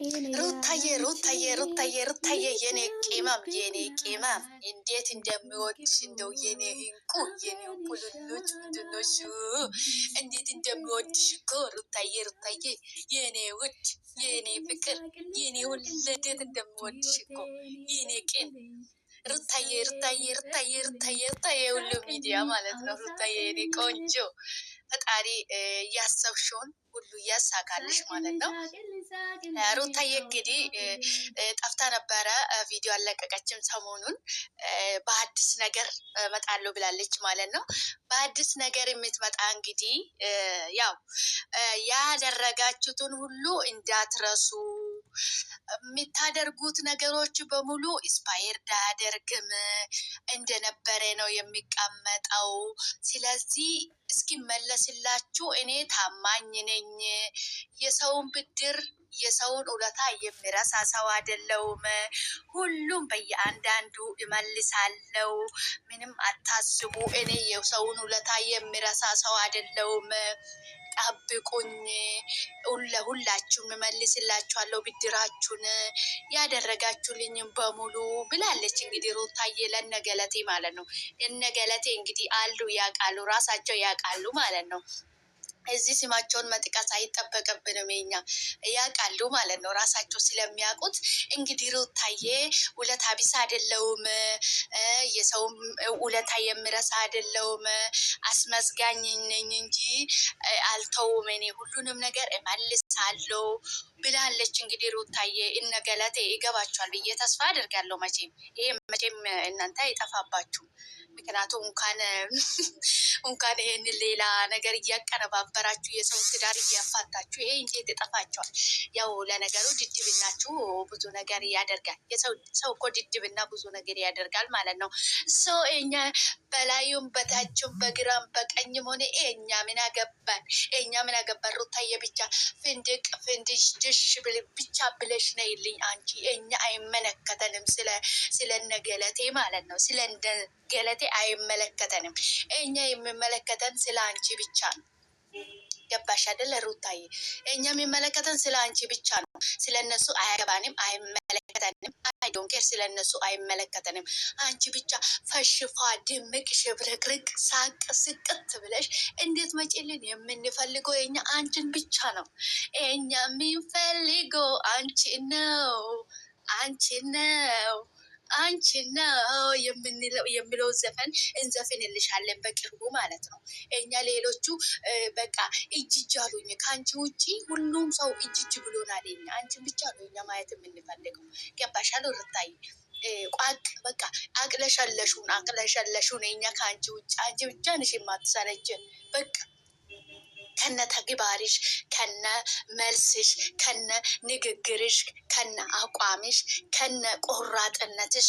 ሩታዬ የኔ ቂማም እንዴት እንደሚወድሽ እንደው የኔ እንቁ ልሎች ምንድነሽ እንዴት እንደሚወድሽ እኮ ሩታዬ የኔ ውድ የኔ ፍቅር የኔ ወለዴት እንደሚወድሽ እኮ የኔ ቂም ሩታዬ ሁሉ ሚዲያ ማለት ነው። ሩታዬ የኔ ቆንጆ ፈጣሪ ያሰብሽውን ሁሉ እያሳካልሽ ማለት ነው። ሩታዬ እንግዲህ ጠፍታ ነበረ፣ ቪዲዮ አለቀቀችም። ሰሞኑን በአዲስ ነገር እመጣለሁ ብላለች ማለት ነው። በአዲስ ነገር የምትመጣ እንግዲህ ያው ያደረጋችሁትን ሁሉ እንዳትረሱ፣ የምታደርጉት ነገሮች በሙሉ ኢንስፓየርድ አያደርግም፣ እንደነበረ ነው የሚቀመጠው። ስለዚህ እስኪመለስላችሁ እኔ ታማኝ ነኝ። የሰውን ብድር የሰውን ውለታ የሚረሳ ሰው አይደለሁም። ሁሉም በየአንዳንዱ እመልሳለሁ። ምንም አታስቡ። እኔ የሰውን ውለታ የሚረሳ ሰው አይደለሁም። ጠብቁኝ፣ ለሁላችሁም እመልስላችኋለሁ ብድራችሁን ያደረጋችሁልኝም በሙሉ ብላለች። እንግዲህ ሩታዬ ለነገለቴ ማለት ነው። እነገለቴ እንግዲህ አሉ ያውቃሉ፣ ራሳቸው ያውቃሉ ማለት ነው። እዚህ ስማቸውን መጥቀስ አይጠበቅብንም። የኛ ያውቃሉ ማለት ነው፣ ራሳቸው ስለሚያውቁት። እንግዲህ ሩታዬ ውለታ ቢስ አይደለውም፣ የሰውም ውለታ የምረሳ አይደለውም፣ አስመስጋኝ ነኝ እንጂ አልተውም፣ እኔ ሁሉንም ነገር እመልሳለሁ ብላለች። እንግዲህ ሩታዬ እነገለቴ ይገባቸዋል ብዬ ተስፋ አድርጋለሁ። መቼም እናንተ አይጠፋባችሁም። ምክንያቱም እንኳን ይሄን ሌላ ነገር እያቀነባበራችሁ የሰው ትዳር እያፋታችሁ ይሄ እንዴት ይጠፋቸዋል? ያው ለነገሩ ድድብናችሁ ብዙ ነገር ያደርጋል። ሰው እኮ ድድብና ብዙ ነገር ያደርጋል ማለት ነው። ሰው እኛ በላዩም በታችም በግራም በቀኝም ሆነ እኛ ምን አገባን? ሩታዬ ብቻ ፍንድቅ ፍንድሽ ድሽ ብቻ ብለሽ ነይልኝ አንቺ። እኛ አይመለከተንም፣ ስለነገለቴ ማለት ነው። ስለነገለቴ አይመለከተንም። እኛ የሚመለከተን ስለ አንቺ ብቻ ነው። ገባሽ አይደለ ሩታዬ? እኛ የሚመለከተን ስለ አንቺ ብቻ ነው። ስለ እነሱ አያገባንም፣ አይመለከተንም። አይዶንኬር ስለ እነሱ አይመለከተንም። አንቺ ብቻ ፈሽፋ ድምቅ ሽብርቅርቅ ሳቅ ስቅት ብለሽ እንዴት መጪልን? የምንፈልገው የኛ አንቺን ብቻ ነው። እኛ የምንፈልገው አንቺ ነው፣ አንቺ ነው የሚለው ዘፈን እንዘፍንልሻለን በቅርቡ ማለት ነው። እኛ ሌሎቹ በቃ እጅ አሉኝ። ከአንቺ ውጪ ሁሉም ሰው እጅ ብሎናል። አንቺን ብቻ ነው እኛ ማየት የምንፈልገው። ገባሻል ሩታዬ? በቃ አቅለሸለሹን እኛ ከአንቺ ውጭ አንቺ ብቻ ነሽ የማትሰለችን። በቃ ከነ ተግባርሽ፣ ከነ መልስሽ፣ ከነ ንግግርሽ፣ ከነ አቋምሽ፣ ከነ ቆራጥነትሽ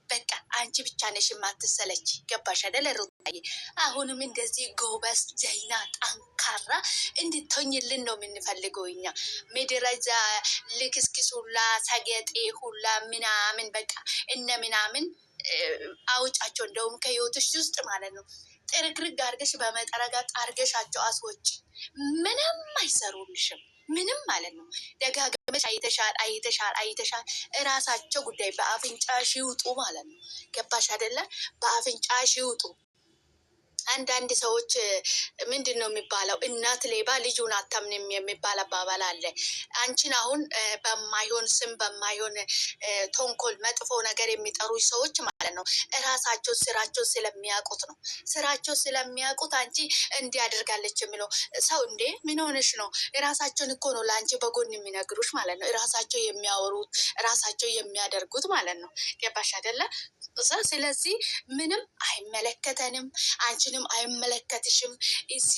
በቃ አንቺ ብቻ ነሽ የማትሰለች። ገባሽ አይደለ ሩታዬ? አሁንም እንደዚህ ጎበዝ፣ ጀይና፣ ጠንካራ እንድትሆኝልን ነው የምንፈልገው እኛ። ምድረዛ ልክስክስ ሁላ ሰገጤ ሁላ ምናምን በቃ እነ ምናምን አውጫቸው፣ እንደውም ከህይወትሽ ውስጥ ማለት ነው። ጥርግርግ አርገሽ በመጠረጋ አርገሻቸው አስወጪ። ምንም አይሰሩልሽም፣ ምንም ማለት ነው። ደጋግመሽ አይተሻል። እራሳቸው ጉዳይ በአፍንጫሽ ይውጡ ማለት ነው። ገባሽ አይደለ? በአፍንጫሽ ይውጡ። አንዳንድ ሰዎች ምንድን ነው የሚባለው? እናት ሌባ ልጁን አታምንም የሚባል አባባል አለ። አንቺን አሁን በማይሆን ስም በማይሆን ተንኮል መጥፎ ነገር የሚጠሩ ሰዎች ማለት ነው እራሳቸው ስራቸው ስለሚያውቁት ነው። ስራቸው ስለሚያውቁት አንቺ እንዲህ አድርጋለች የሚለው ሰው እንዴ ምን ሆነሽ ነው? እራሳቸውን እኮ ነው ለአንቺ በጎን የሚነግሩሽ ማለት ነው። እራሳቸው የሚያወሩት እራሳቸው የሚያደርጉት ማለት ነው። ገባሽ አይደለ? ስለዚህ ምንም አይመለከተንም፣ አንቺንም አይመለከትሽም።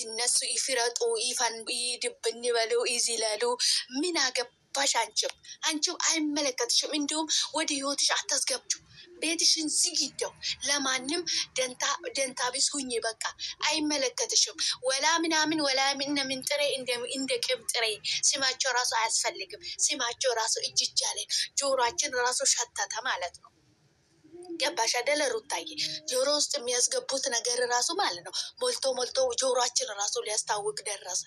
እነሱ ይፍረጡ፣ ይድብን ይበሉ፣ ይዝለሉ። ምን አገባሽ? አንቺም አይመለከትሽም። እንዲሁም ወደ ህይወትሽ አታስገብጁ። ቤትሽን ዝጊደው። ለማንም ደንታ ቢስ ሁኚ። በቃ አይመለከትሽም። ወላ ምናምን ወላ ምን ጥሬ እንደ ቅብ ጥሬ ስማቸው ራሱ አያስፈልግም። ስማቸው ራሱ እጅ ያለ ጆሮአችን ራሱ ሸተተ ማለት ነው። ገባሽ አይደለ ሩታዬ? ጆሮ ውስጥ የሚያስገቡት ነገር ራሱ ማለት ነው ሞልቶ ጆሮአችን ራሱ ሊያስታውቅ ደረሰ።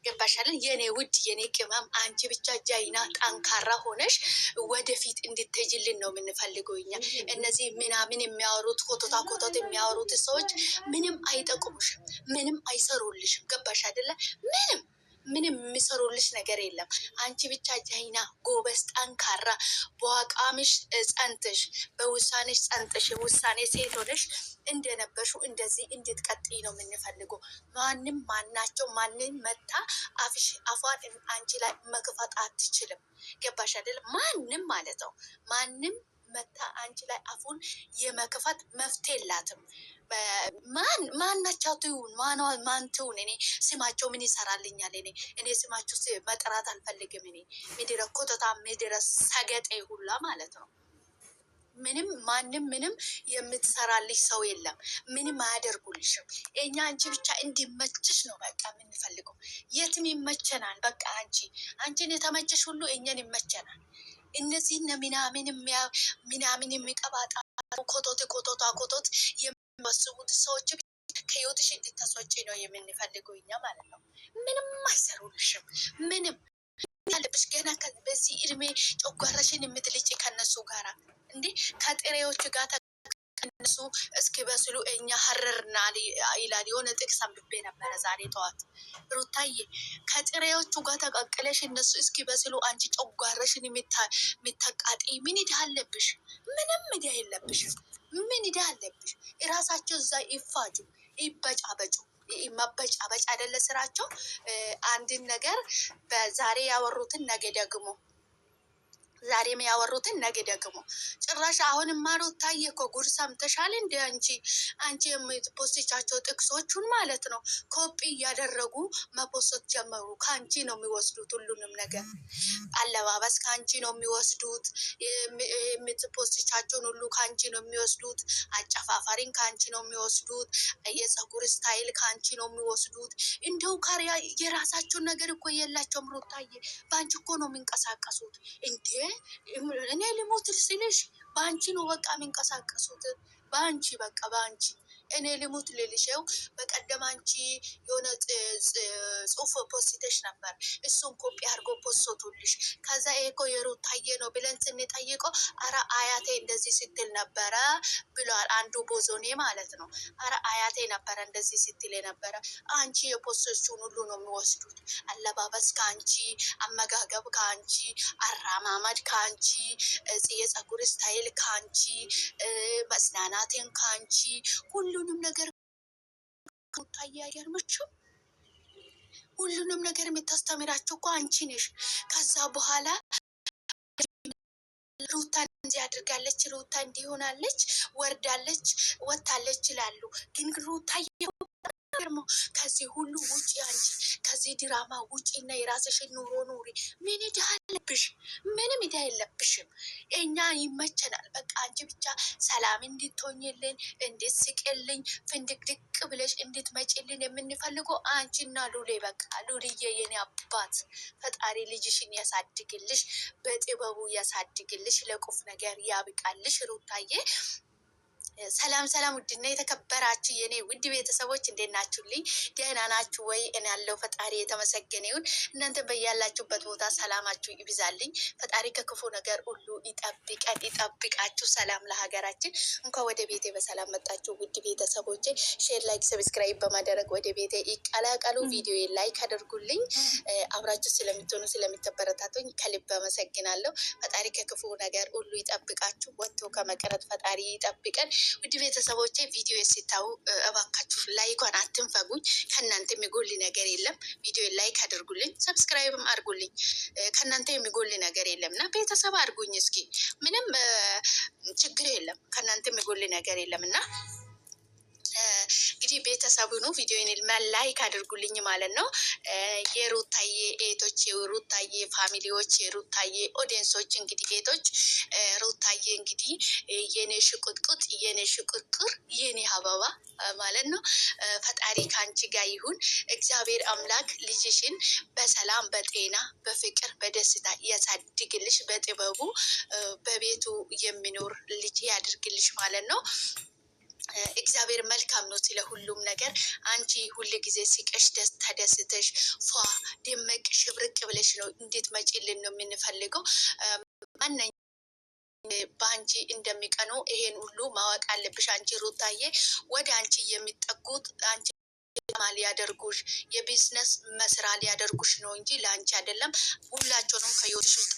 ገባሻለን? የኔ ውድ የኔ ቅመም አንቺ ብቻ ጃይና ጠንካራ ሆነሽ ወደፊት እንድትሄጂልን ነው የምንፈልገው እኛ። እነዚህ ምናምን የሚያወሩት ኮቶታ ኮቶት የሚያወሩት ሰዎች ምንም አይጠቅሙሽም፣ ምንም አይሰሩልሽም። ገባሽ አይደለ? ምንም የሚሰሩልሽ ነገር የለም። አንቺ ብቻ ጃይና ጎበዝ፣ ጠንካራ በአቋምሽ ጸንተሽ በውሳኔሽ ጸንተሽ ውሳኔ ሴት ሆነሽ እንደነበርሹ እንደዚህ እንድትቀጥይ ነው የምንፈልገው። ማንም ማናቸው ማንን መታ አፏን አንቺ ላይ መክፈት አትችልም። ገባሽ አይደለም? ማንም ማለት ነው ማንም መታ አንቺ ላይ አፉን የመክፈት መፍትሄ የላትም። ማናቸው ትሁን ማን ትሁን እኔ ስማቸው ምን ይሰራልኛል? እኔ ስማቸው መጥራት አልፈልግም። እኔ ምድረ ኮተታ ምድረ ሰገጤ ሁላ ማለት ነው። ማንም ምንም የምትሰራልሽ ሰው የለም። ምንም አያደርጉልሽም። እኛ አንቺ ብቻ እንዲመችሽ ነው በቃ የምንፈልገው። የትም ይመቸናል። በቃ አንቺን የተመቸሽ ሁሉ እኛን ይመቸናል። እነዚህ ምናምን የሚቀባጣ ኮቶት የሚወስቡት ሰዎች ከህይወትሽ እንድታስወጪ ነው የምንፈልገው እኛ ማለት ነው። ምንም አይሰሩልሽም። ምንም ያለብሽ ገና በዚህ እድሜ ጨጓራሽን የምትልጭ ከነሱ ጋራ እንዴ ከጥሬዎች ጋር ተቀንሱ እስኪ በስሉ እኛ ሀረርና ይላል። የሆነ ጥቅስ አንብቤ ነበረ ዛሬ ጠዋት። ሩታዬ ከጥሬዎቹ ጋር ተቀቅለሽ እነሱ እስኪ በስሉ አንቺ ጨጓራሽን የሚተቃጢ ምን ዕዳ አለብሽ? ምንም ዕዳ የለብሽም። ምን ዕዳ አለብሽ? እራሳቸው እዛ ይፋጁ ይበጫበጩ። መበጫበጭ አይደለ ስራቸው። አንድን ነገር በዛሬ ያወሩትን ነገ ደግሞ ዛሬም ያወሩትን ነገ ደግሞ ጭራሽ አሁንማ ሩታዬ እኮ ጉድ ሰምተሻል እንደ አንቺ የምትፖስቻቸው ጥቅሶቹን ማለት ነው ኮፒ እያደረጉ መፖስት ጀመሩ። ከአንቺ ነው የሚወስዱት ሁሉንም ነገር። አለባበስ ከአንቺ ነው የሚወስዱት። የምትፖስቻቸውን ሁሉ ከአንቺ ነው የሚወስዱት። አጨፋፋሪን ከአንቺ ነው የሚወስዱት። የፀጉር ስታይል ከአንቺ ነው የሚወስዱት። እንደው ካሪያ የራሳቸውን ነገር እኮ የላቸውም ሩታዬ። በአንቺ እኮ ነው የሚንቀሳቀሱት እንዴ። እኔ ልሞት ስልሽ በአንቺ ነው በቃ የሚንቀሳቀሱት። በአንቺ በቃ በአንቺ እኔ ልሙት ልልሽው። በቀደም አንቺ የሆነ ጽሁፍ ፖስትሽ ነበር። እሱን ኮፒ አድርጎ ፖስቶልሽ። ከዛ እኮ የሩታዬ ነው ብለን ስንጠይቀው አረ አያቴ እንደዚህ ስትል ነበረ ብሏል። አንዱ ቦዞኔ ማለት ነው። አረ አያቴ ነበረ እንደዚህ ስትል የነበረ። አንቺ የፖስቶቹን ሁሉ ነው የሚወስዱት። አለባበስ ከአንቺ፣ አመጋገብ ከአንቺ፣ አራማመድ ከአንቺ፣ የፀጉር ስታይል ከአንቺ፣ መጽናናቴን ከአንቺ፣ ሁሉንም ነገር ሩታዬ አይገርምሽም? ሁሉንም ነገር የምታስተምራቸው እኮ አንቺ ነሽ። ከዛ በኋላ ሩታ እንዲህ አድርጋለች፣ ሩታ እንዲሆናለች፣ ወርዳለች፣ ወታለች ይላሉ። ግን ሩታዬ ከዚህ ሁሉ ውጭ አንቺ ከዚህ ድራማ ውጭ እና የራስሽን ኑሮ ኑሪ። ምን ዕዳ አለብሽ? ምንም ዕዳ የለብሽም። እኛ ይመቸናል። በቃ አንቺ ብቻ ሰላም እንድትሆኝልን፣ እንድትስቅልኝ፣ ፍንድቅድቅ ብለሽ እንድትመጪልን የምንፈልገው አንቺና ሉሌ። በቃ ሉልዬ የኔ አባት ፈጣሪ ልጅሽን ያሳድግልሽ፣ በጥበቡ ያሳድግልሽ፣ ለቁፍ ነገር ያብቃልሽ ሩታዬ። ሰላም ሰላም፣ ውድና የተከበራችሁ የኔ ውድ ቤተሰቦች እንዴት ናችሁልኝ? ደህና ናችሁ ወይ? እኔ ያለው ፈጣሪ የተመሰገነ ይሁን። እናንተ በያላችሁበት ቦታ ሰላማችሁ ይብዛልኝ። ፈጣሪ ከክፉ ነገር ሁሉ ይጠብቀን፣ ይጠብቃችሁ። ሰላም ለሀገራችን። እንኳን ወደ ቤቴ በሰላም መጣችሁ ውድ ቤተሰቦቼ። ሼር፣ ላይክ፣ ሰብስክራይብ በማድረግ ወደ ቤቴ ይቀላቀሉ። ቪዲዮ ላይክ አድርጉልኝ። አብራችሁ ስለምትሆኑ ስለምትበረታቱኝ ከልብ አመሰግናለሁ። ፈጣሪ ከክፉ ነገር ሁሉ ይጠብቃችሁ። ወጥቶ ከመቅረት ፈጣሪ ይጠብቀን። ውድ ቤተሰቦቼ ቪዲዮ ሲታዩ እባካችሁ ላይኳን አትንፈጉኝ። ከእናንተ የሚጎል ነገር የለም። ቪዲዮ ላይክ አድርጉልኝ፣ ሰብስክራይብም አድርጉልኝ። ከእናንተ የሚጎል ነገር የለም እና ቤተሰብ አድርጉኝ እስኪ። ምንም ችግር የለም። ከእናንተ የሚጎል ነገር የለም እና እንግዲህ ቤተሰቡ ነው። ቪዲዮን ላይክ አድርጉልኝ ማለት ነው። የሩታዬ ኤቶች፣ የሩታዬ ፋሚሊዎች፣ የሩታዬ ኦዲየንሶች እንግዲህ ኤቶች፣ ሩታዬ እንግዲህ የኔ ሽቁጥቁጥ፣ የኔ ሽቁርቁር፣ የኔ አበባ ማለት ነው። ፈጣሪ ከአንቺ ጋር ይሁን። እግዚአብሔር አምላክ ልጅሽን በሰላም በጤና በፍቅር በደስታ ያሳድግልሽ። በጥበቡ በቤቱ የሚኖር ልጅ ያድርግልሽ ማለት ነው። እግዚአብሔር መልካም ነው ስለ ሁሉም ነገር። አንቺ ሁል ጊዜ ሲቀሽ ተደስተሽ ፏ ደመቅ ሽብርቅ ብለሽ ነው እንዴት መጪልን ነው የምንፈልገው። ማነኝ በአንቺ እንደሚቀኑ ይሄን ሁሉ ማወቅ አለብሽ። አንቺ ሩታዬ ወደ አንቺ የሚጠጉት አንቺ ሊያደርጉሽ የቢዝነስ መስራ ሊያደርጉሽ ነው እንጂ ለአንቺ አይደለም። ሁላቸውንም ከህይወትሽ ውስጥ